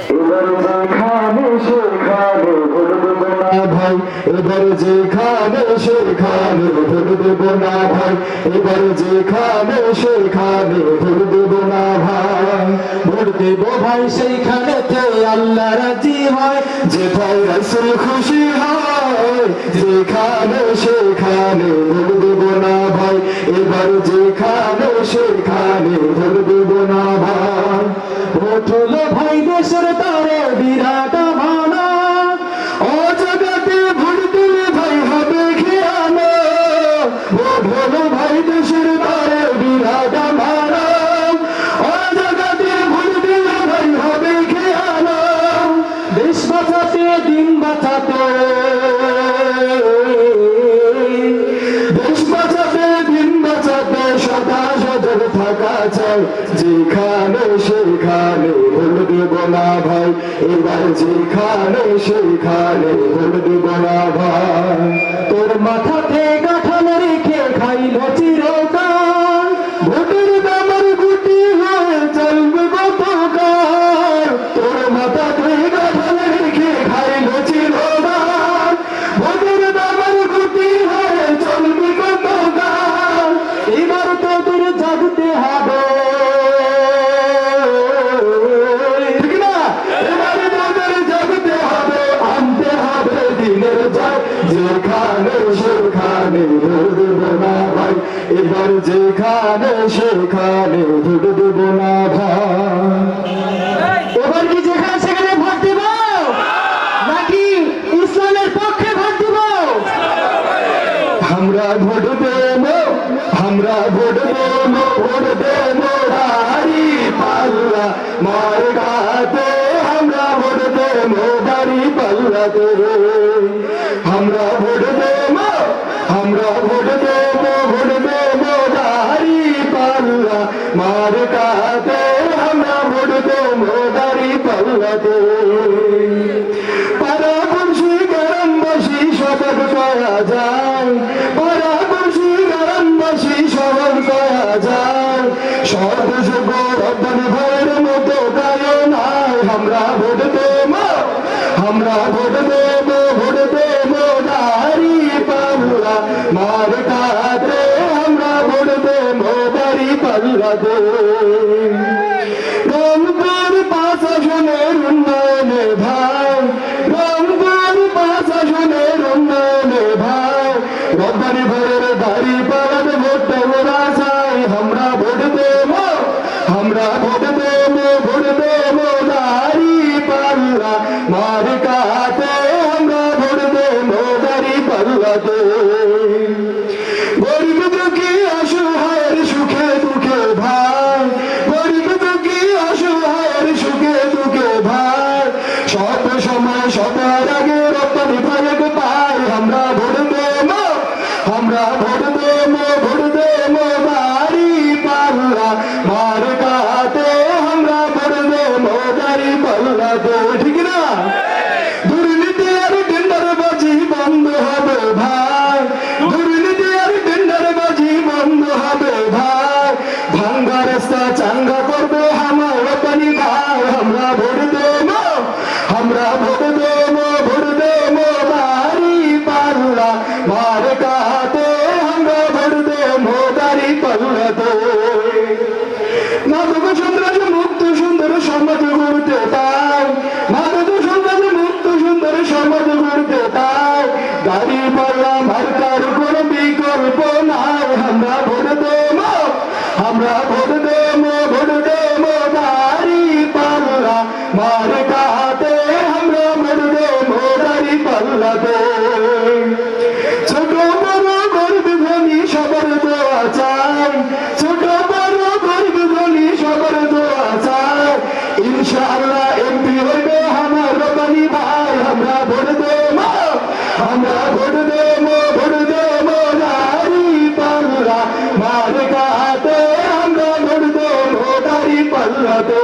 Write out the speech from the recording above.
এবার যেখানে সেখানে ভোট দেব না ভাই, এবার যেখানে সেখানে ভোট দেব না ভাই, এবার যেখানে সেখানে ভোট দেব না ভাই। ভোট দেব ভাই সেইখানেতে আল্লাহ রাজি হয়, যেথায় রাসূল খুশি হয়, যেখানে সেখানে ভোট দেব না ভাই, এবার যেখানে সেখানে ভোট দেব না ভাই। ভোট হলো ভাই দেশের তারে বিরাট ভানা, অজাগাতে ভোট দিলে ভাই হবে খেয়ানো। ভোট হলো ভাই দেশের তারে বিরাট ভানা, অজাগাতে ভোট দিলে ভাই হবে খেয়ানো। দেশ বাঁচাতে দিন বাঁচাতে, দেশ বাঁচাতে দিন বাঁচাতে সদা সজাগ থাকা চাই, যেখানে সেখানে ভোট দেব না ভাই, এবার যেখানে সেখানে ভোট দেব না ভাই। তোর মাথাতে কাঠাল রেখে খাইল চিরকাল, ভোটের দামের গুটি হয়ে চলবে কতকাল। তোর মাথাতে কাঠাল রেখে খাইল চিরকাল, ভোটের দামের গুটি হয়ে চলবে কতকাল। এবার তোদের জাগতে হবে, ঠিক না? এবার তোদের জাগতে হবে, আনতে হবে দিনের জয়, যেখানে সেখানে ভোট দেব না ভাই, এবার যেখানে সেখানে ভোট দেব না ভাই। এবার কি যেখানে সেখানে ভোট দেব নাকি ইসলামের পক্ষে ভোট দেব? আমরা ভোট দেব, আমরা ভোট দেব, ভোট দেব দাড়ি পাল্লা মার গাতে, আমরা ভোট দেব দাড়ি পাল্লাতে। আমরা ভোট দেব, আমরা ভোট দেব, ভোট দেব দাড়ি পাল্লা মার গাতে, আমরা ভোট দেব দাড়ি পাল্লাতে। পাড়াপড়শি গ্রামবাসী সবক করা যায়, পাড়াপড়শি গ্রামবাসী সবক করা যায়, সর্বযোগ্য রব্বানি ভাইয়ের মতো গায়ো নাই। আমরা ভোট দেব, আমরা ভোট দেব, ভোট দেব দাড়ি পাল্লা মার কাতে, আমরা ভোট দেব দাড়ি পাল্লাতে। রংপুর 5 আসনের উন্নয়নে ভাই, রংপুর 5 আসনের উন্নয়নে ভাই, রব্বানি ভাইয়ের দাড়ি পাল্লাতে ভোটটা ওরা চাই। আমরা ভোট দেব, আমরা ভোট দেব, ভোট দেব দাড়ি পাল্লা মার কাতে, আমরা ভোট দেব দাড়ি পাল্লাতে। গরিব দুঃখী অসহায়ের সুখে দুঃখে ভাই, গরিব দুঃখী অসহায়ের সুখে দুঃখে ভাই, সব সময় সবার আগে রব্বানি ভাইকে পাই। আমরা ভোট দেব, আমরা ভোট দেব, ভোট দেব দাড়ি পাল্লা মার কাতে, আমরা ভোট দেব দাড়ি পাল্লাতে, ঠিক না? দুর্নীতি আর টেন্ডারবাজি বন্ধ হবে ভাই, দুর্নীতি আর টেন্ডারবাজি বন্ধ হবে ভাই, ভাঙ্গা রাস্তা চাঙ্গা করবে আমার রব্বানি ভাই। আমরা ভোট দেব, আমরা ভোট দেব, ভোট দেব দাড়ি পাল্লা মার কাতে, আমরা ভোট দেব দাড়ি পাল্লাতে। মাদক সন্ত্রাস মুক্ত সুন্দর সমাজ গড়তে চাই, মাদক সন্ত্রাস মুক্ত সুন্দর সমাজ গড়তে চাই, দাড়ি পাল্লা মার্কার কোনো বিকল্প নাই। আমরা ভোট দেব, আমরা ভোট দেব, ভোট দেব দাড়ি পাল্লা মার কাতে, আমরা ভোট দেব দাড়ি পাল্লাতে। ছোট বড় গরিব ধনী সবার দোয়া চাই, ছোট বড় গরিব ধনী সবার দোয়া চাই, ইনশাআল্লাহ এমপি হইবে আমার রব্বানি ভাই। আমরা ভোট দেব, আমরা ভোট দেব, ভোট দেব দাড়ি পাল্লা মার কাতে, আমরা ভোট দেব দাড়ি পাল্লাতে।